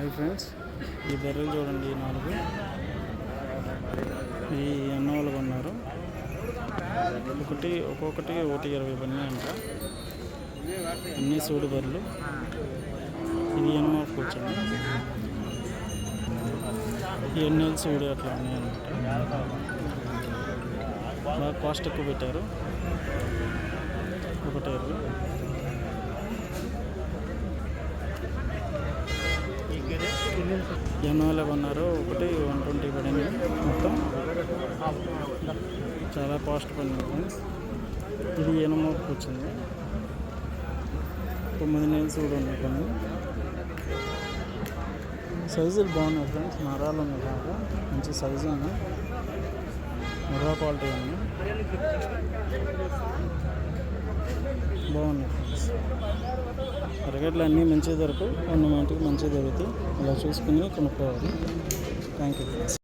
Hi friends, ఈ బర్రెలు చూడండి, 4 ఈ అన్న వాళ్ళు కొన్నారు. ఒక్కొక్కటి 1.20 పని అంట. అన్నీ సూడు బర్రెలు. ఇది ఎనమాఫ్ కూర్చొని ఈ ఎన్నెలు సూడు అట్లా ఉన్నాయన్నమాట. బాగా కాస్ట్ ఎక్కువ పెట్టారు. 1.20. ఎన్నోలో కొన్నారు. 120 పడింది. మొత్తం చాలా కాస్ట్ పడింది ఫ్రెండ్స్. ఇది ఎనమోపు వచ్చింది. 9 నెలలు కూడా ఉన్నాయి. కొన్ని సైజులు బాగున్నాయి ఫ్రెండ్స్. నరాలు ఉన్నాయి, బాగా మంచి సైజు ఉన్నాయి. నరా క్వాలిటీ ఉన్నాయి, బాగున్నాయి ఫ్రెండ్స్. మార్కెట్లో అన్నీ మంచిగా దొరకవు, కొన్ని మటుకు మంచిగా దొరుకుతాయి. ఇలా చూసుకుని కొనుక్కోవాలి. Thank you friends.